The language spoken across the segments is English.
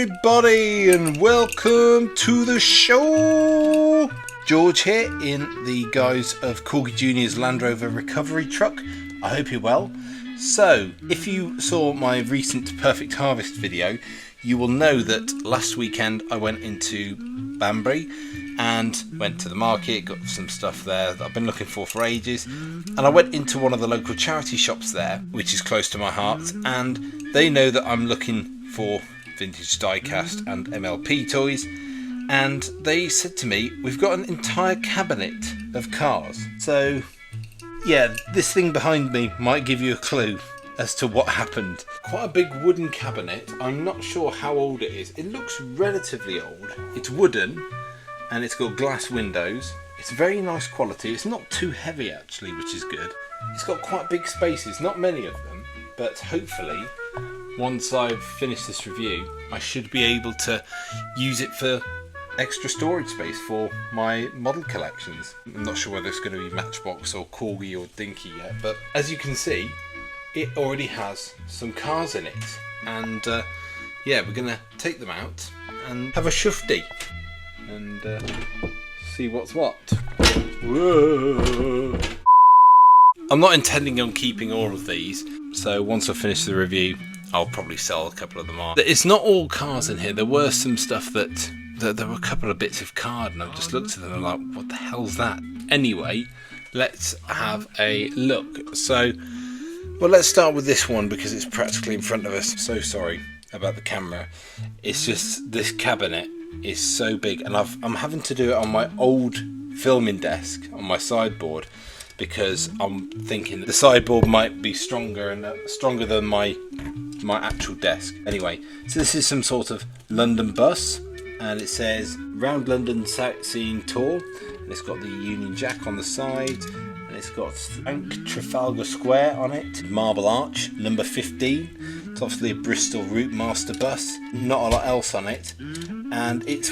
everybody, and welcome to the show. George here in the guise of Corgi Jr.'s Land Rover recovery truck. I hope you're well. So, if you saw my recent Perfect Harvest video, you will know that last weekend I went into Banbury and went to the market, got some stuff there that I've been looking for ages, and I went into one of the local charity shops there, which is close to my heart, and they know that I'm looking for vintage Diecast and MLP toys, and they said to me, we've got an entire cabinet of cars. So yeah, this thing behind me might give you a clue as to what happened. Quite a big wooden cabinet. I'm not sure how old it is. It looks relatively old. It's wooden and it's got glass windows. It's very nice quality. It's not too heavy actually, which is good. It's got quite big spaces, not many of them, but hopefully once I've finished this review I should be able to use it for extra storage space for my model collections. I'm not sure whether it's going to be Matchbox or Corgi or Dinky yet, but as you can see it already has some cars in it, and yeah, we're going to take them out and have a shufty and see what's what. Whoa. I'm not intending on keeping all of these, so once I finish the review I'll probably sell a couple of them off. It's not all cars in here. There were some stuff that there were a couple of bits of card and I just looked at them and I'm like, what the hell's that? Anyway, let's have a look. So, well, let's start with this one because it's practically in front of us. So sorry about the camera. It's just this cabinet is so big, and I'm having to do it on my old filming desk on my sideboard because I'm thinking the sideboard might be stronger and stronger than my actual desk. Anyway, so this is some sort of London bus, and it says Round London Sightseeing Tour, and it's got the Union Jack on the side, and it's got Trafalgar Square on it, Marble Arch, number 15. It's obviously a Bristol Route Master bus, not a lot else on it, and it's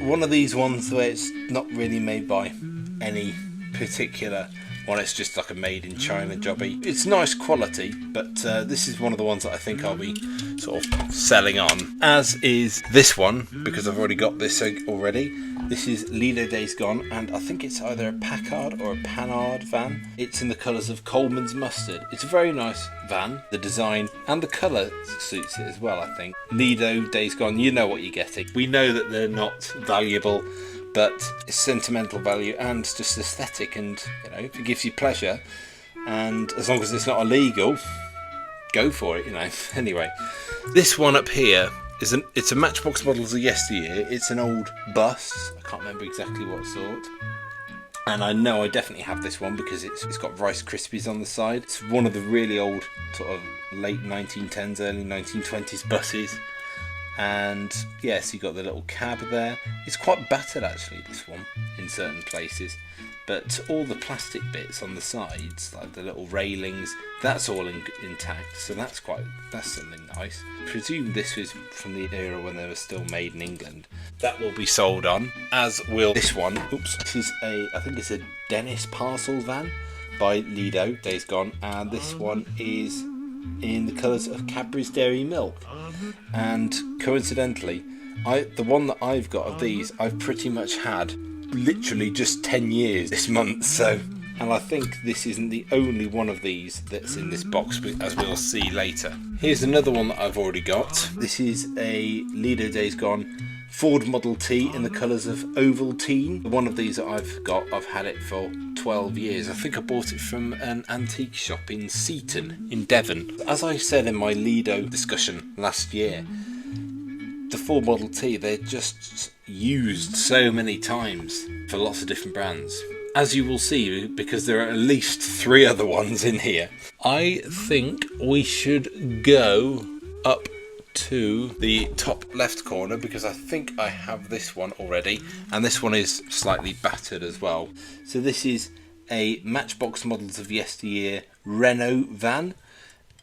one of these ones where it's not really made by any particular one, it's just like a made in China jobby. It's nice quality, but this is one of the ones that I think I'll be sort of selling on, as is this one, because I've already got this already. This is Lledo Days Gone, and I think it's either a Packard or a Panhard van. It's in the colours of Coleman's Mustard. It's a very nice van. The design and the colour suits it as well, I think. Lledo Days Gone, you know what you're getting. We know that they're not valuable, but it's sentimental value and just aesthetic, and you know, if it gives you pleasure, and as long as it's not illegal, go for it, you know. Anyway, this one up here is it's a Matchbox Models of Yesteryear. It's an old bus. I can't remember exactly what sort, and I know I definitely have this one because it's got Rice Krispies on the side. It's one of the really old sort of late 1910s, early 1920s buses. And yes, you got the little cab there. It's quite battered actually, this one, in certain places, but all the plastic bits on the sides, like the little railings, that's all intact, so that's something nice. I presume this was from the era when they were still made in England. That will be sold on, as will this one. Oops. This is I think it's a Dennis parcel van by Lledo Days Gone, and this one is in the colours of Cadbury's Dairy Milk. And coincidentally, the one that I've got of these, I've pretty much had literally just 10 years this month, so, and I think this isn't the only one of these that's in this box, as we'll see later. Here's another one that I've already got. This is a Lledo Days Gone Ford Model T in the colours of Ovaltine. One of these that I've got, I've had it for 12 years. I think I bought it from an antique shop in Seaton in Devon. As I said in my Lledo discussion last year, the Ford Model T, they're just used so many times for lots of different brands. As you will see, because there are at least 3 other ones in here. I think we should go up to the top left corner because I think I have this one already, and this one is slightly battered as well. So this is a Matchbox Models of Yesteryear Renault van,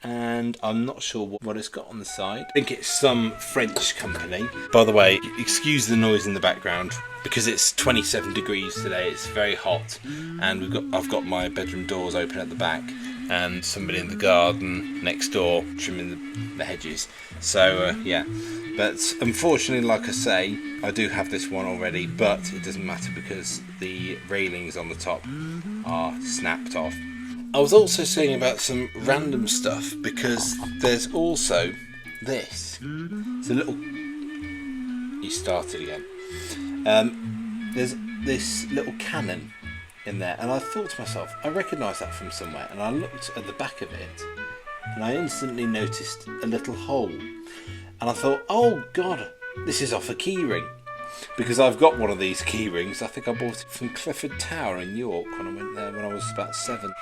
and I'm not sure what it's got on the side. I think it's some French company. By the way, excuse the noise in the background because it's 27 degrees today. It's very hot, and I've got my bedroom doors open at the back, and somebody in the garden next door trimming the hedges. So yeah, but unfortunately, like I say, I do have this one already, but it doesn't matter because the railings on the top are snapped off. I was also saying about some random stuff because there's also this. It's a little... He started again. There's this little cannon in there, and I thought to myself, I recognise that from somewhere, and I looked at the back of it and I instantly noticed a little hole, and I thought, oh god, this is off a keyring, because I've got one of these key rings. I think I bought it from Clifford Tower in York when I went there when I was about 7.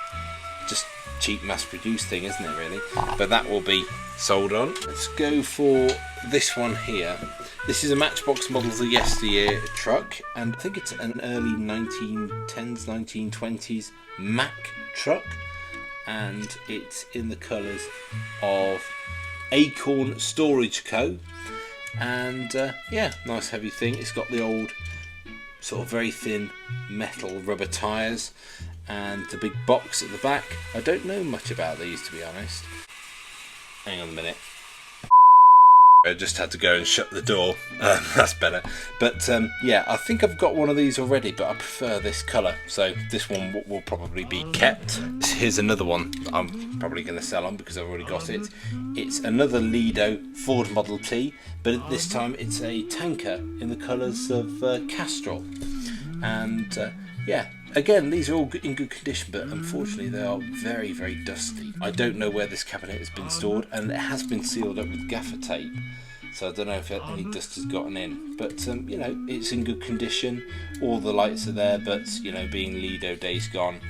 Just cheap mass-produced thing, isn't it, really? But that will be sold on. Let's go for this one here. This is a Matchbox model, the Yesteryear truck, and I think it's an early 1910s, 1920s Mack truck, and it's in the colours of Acorn Storage Co. And yeah, nice heavy thing. It's got the old sort of very thin metal rubber tyres and the big box at the back. I don't know much about these, to be honest. Hang on a minute. I just had to go and shut the door. That's better. But yeah, I think I've got one of these already, but I prefer this colour, so this one will probably be kept. Here's another one that I'm probably going to sell on because I've already got it. It's another Lledo Ford Model T, but this time it's a tanker in the colours of Castrol. And yeah, again, these are all in good condition, but unfortunately they are very, very dusty. I don't know where this cabinet has been stored, and it has been sealed up with gaffer tape, so I don't know if any dust has gotten in. But you know, it's in good condition. All the lights are there, but you know, being Lledo days gone,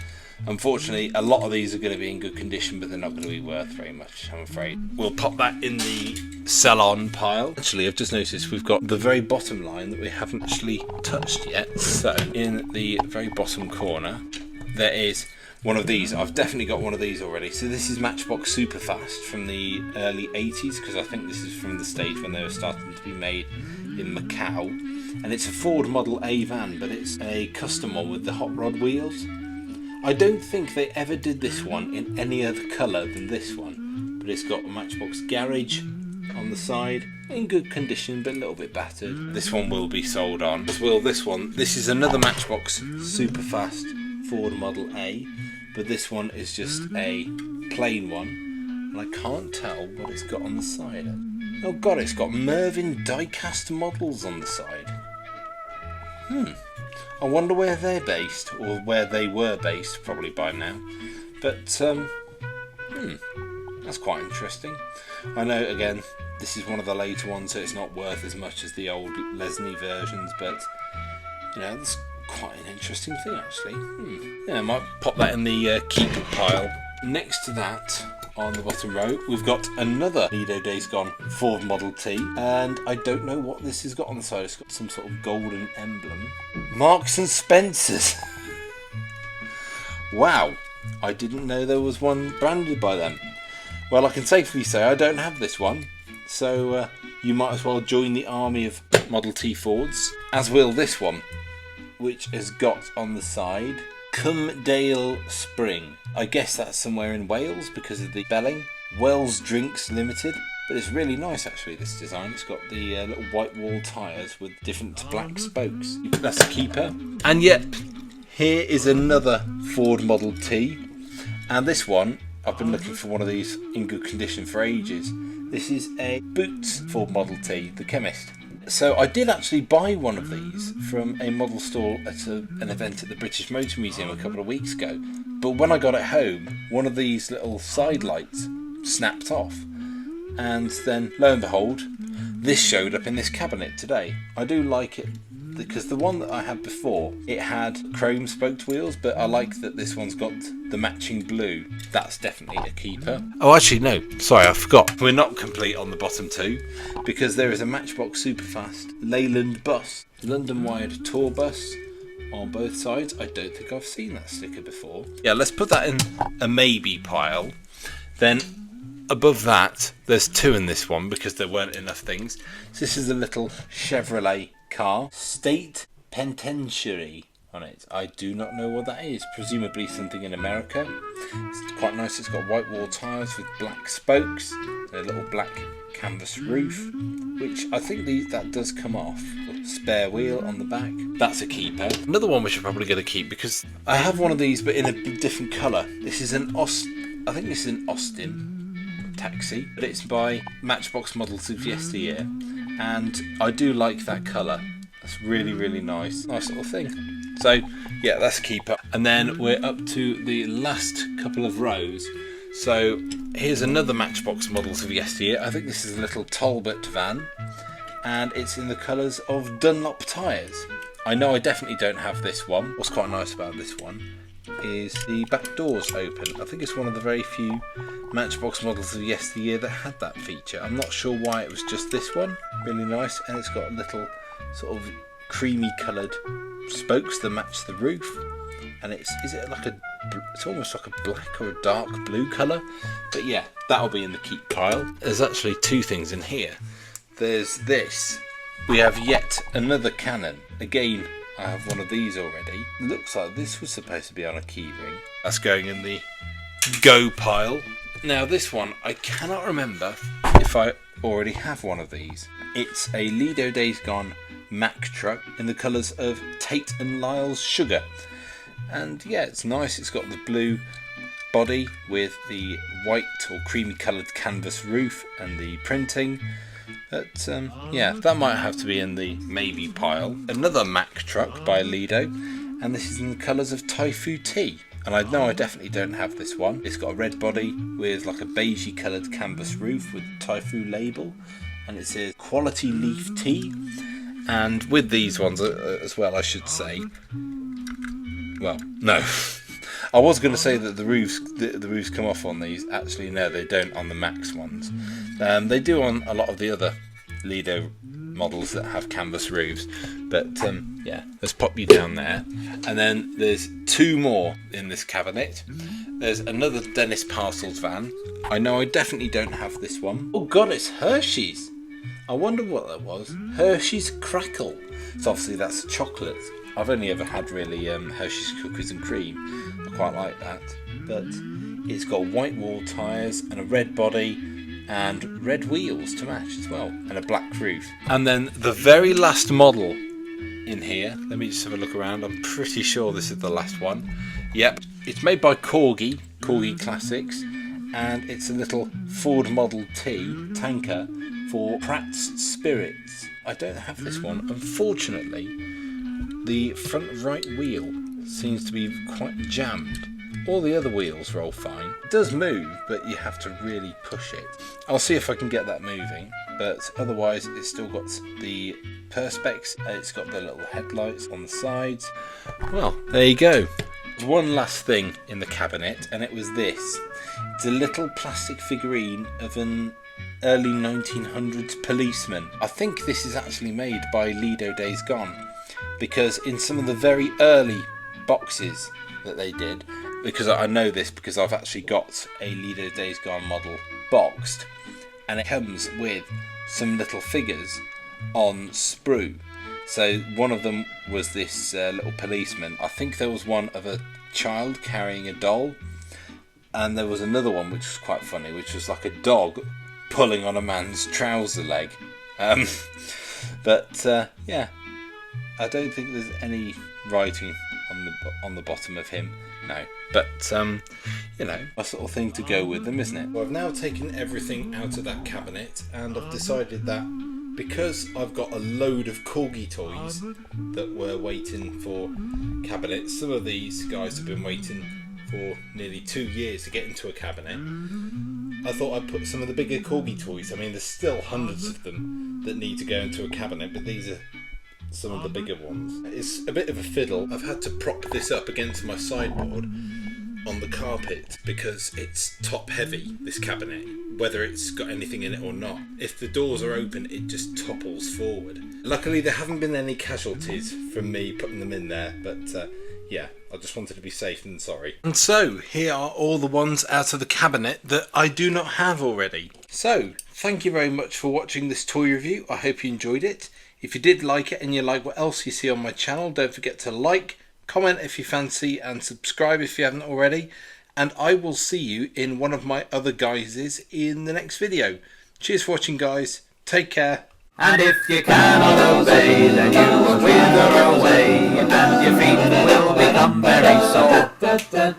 unfortunately a lot of these are going to be in good condition, but they're not going to be worth very much, I'm afraid. We'll pop that in the sell on pile. Actually, I've just noticed we've got the very bottom line that we haven't actually touched yet. So in the very bottom corner there is one of these. I've definitely got one of these already. So this is Matchbox Superfast from the early 80s, because I think this is from the stage when they were starting to be made in Macau, and it's a Ford Model A van, but it's a custom one with the hot rod wheels. I don't think they ever did this one in any other colour than this one, but it's got a Matchbox garage on the side, in good condition but a little bit battered. This one will be sold on, as will this one. This is another Matchbox Superfast Ford Model A, but this one is just a plain one, and I can't tell what it's got on the side. Oh god, it's got Mervyn Diecast models on the side. I wonder where they're based, or where they were based, probably by now. But, that's quite interesting. I know, again, this is one of the later ones, so it's not worth as much as the old Lesney versions, but, you know, it's quite an interesting thing, actually. Yeah, I might pop that in the keep pile. Next to that, on the bottom row, we've got another Lledo Days Gone Ford Model T, and I don't know what this has got on the side. It's got some sort of golden emblem. Marks and Spencer's. Wow, I didn't know there was one branded by them. Well, I can safely say I don't have this one, so you might as well join the army of Model T Fords, as will this one, which has got on the side Cumdale Spring. I guess that's somewhere in Wales because of the spelling. Wells Drinks Limited. But it's really nice, actually, this design. It's got the little white wall tyres with different black spokes. That's a keeper. And yep, here is another Ford Model T. And this one, I've been looking for one of these in good condition for ages. This is a Boots Ford Model T, the chemist. So I did actually buy one of these from a model stall at an event at the British Motor Museum a couple of weeks ago. But when I got it home, one of these little side lights snapped off. And then, lo and behold, this showed up in this cabinet today. I do like it, because the one that I had before, it had chrome spoked wheels, but I like that this one's got the matching blue. That's definitely a keeper. Oh, actually, no. Sorry, I forgot. We're not complete on the bottom two, because there is a Matchbox Superfast Leyland bus. London-wide tour bus on both sides. I don't think I've seen that sticker before. Yeah, let's put that in a maybe pile. Then above that, there's two in this one because there weren't enough things. So this is a little Chevrolet car. State Penitentiary. on it. I do not know what that is. Presumably something in America. It's quite nice. It's got white wall tyres with black spokes, a little black canvas roof, which I think that does come off. Spare wheel on the back. That's a keeper. Another one which I'm probably going to keep because I have one of these but in a different colour. This is an I think this is an Austin taxi, but it's by Matchbox models of Yesteryear, and I do like that colour. That's really, really nice. Nice little thing. So, yeah, that's a keeper. And then we're up to the last couple of rows. So, here's another Matchbox models of Yesteryear. I think this is a little Talbot van, and it's in the colours of Dunlop tyres. I know I definitely don't have this one. What's quite nice about this one is the back doors open. I think it's one of the very few Matchbox models of Yesteryear that had that feature. I'm not sure why it was just this one. Really nice, and it's got a little sort of creamy coloured spokes that match the roof, and it's almost like a black or a dark blue colour, but yeah, that'll be in the keep pile. There's actually two things in here. There's this. We have yet another cannon. Again, I have one of these already. Looks like this was supposed to be on a keyring. That's going in the go pile. Now this one, I cannot remember if I already have one of these. It's a Lledo Days Gone Mack truck in the colours of Tate and Lyle's Sugar, and yeah, it's nice. It's got the blue body with the white or creamy coloured canvas roof and the printing, but yeah, that might have to be in the maybe pile. Another Mack truck by Lledo, and this is in the colours of Typhoon Tea, and I know I definitely don't have this one. It's got a red body with like a beigey coloured canvas roof with Typhoon label, and it says quality leaf tea. And with these ones as well, I should say. Well, no. I was going to say that the roofs come off on these. Actually, no, they don't on the Max ones. They do on a lot of the other Lledo models that have canvas roofs. But yeah, let's pop you down there. And then there's two more in this cabinet. There's another Dennis Parcels van. I know I definitely don't have this one. Oh God, it's Hershey's. I wonder what that was. Hershey's Crackle. So obviously that's chocolate. I've only ever had really Hershey's Cookies and Cream. I quite like that. But it's got white wall tyres and a red body and red wheels to match as well. And a black roof. And then the very last model in here. Let me just have a look around. I'm pretty sure this is the last one. Yep. It's made by Corgi Classics. And it's a little Ford Model T tanker for Pratt's Spirits. I don't have this one. Unfortunately, the front right wheel seems to be quite jammed. All the other wheels roll fine. It does move, but you have to really push it. I'll see if I can get that moving, but otherwise it's still got the perspex. It's got the little headlights on the sides. Well, there you go. One last thing in the cabinet, and it was this. It's a little plastic figurine of an early 1900s policeman. I think this is actually made by Lledo Days Gone, because in some of the very early boxes that they did, because I know this because I've actually got a Lledo Days Gone model boxed, and it comes with some little figures on sprue. So one of them was this little policeman. I think there was one of a child carrying a doll, and there was another one which was quite funny, which was like a dog pulling on a man's trouser leg. But yeah, I don't think there's any writing on the bottom of him. No, but you know, a sort of thing to go with them, isn't it? Well, I've now taken everything out of that cabinet, and I've decided that because I've got a load of Corgi toys that were waiting for cabinets. Some of these guys have been waiting for nearly 2 years to get into a cabinet. I thought I'd put some of the bigger Corgi toys. I mean, there's still hundreds of them that need to go into a cabinet, but these are some of the bigger ones. It's a bit of a fiddle. I've had to prop this up against my sideboard on the carpet because it's top heavy, this cabinet, whether it's got anything in it or not. If the doors are open, it just topples forward. Luckily there haven't been any casualties from me putting them in there, but yeah, I just wanted to be safe than sorry. And so here are all the ones out of the cabinet that I do not have already. So thank you very much for watching this toy review. I hope you enjoyed it. If you did like it and you like what else you see on my channel, don't forget to like, comment if you fancy, and subscribe if you haven't already. And I will see you in one of my other guises in the next video. Cheers for watching, guys. Take care. And if you cannot obey, then you will wither away, and your feet will become very sore.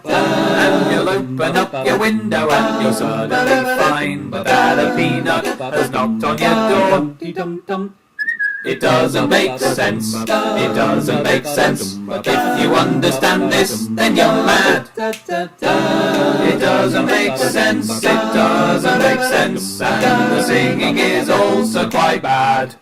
And you'll open up your window and you'll suddenly find that a peanut has knocked on your door. It doesn't make sense, it doesn't make sense. If you understand this, then you're mad. It doesn't make sense, it doesn't make sense. And the singing is also quite bad.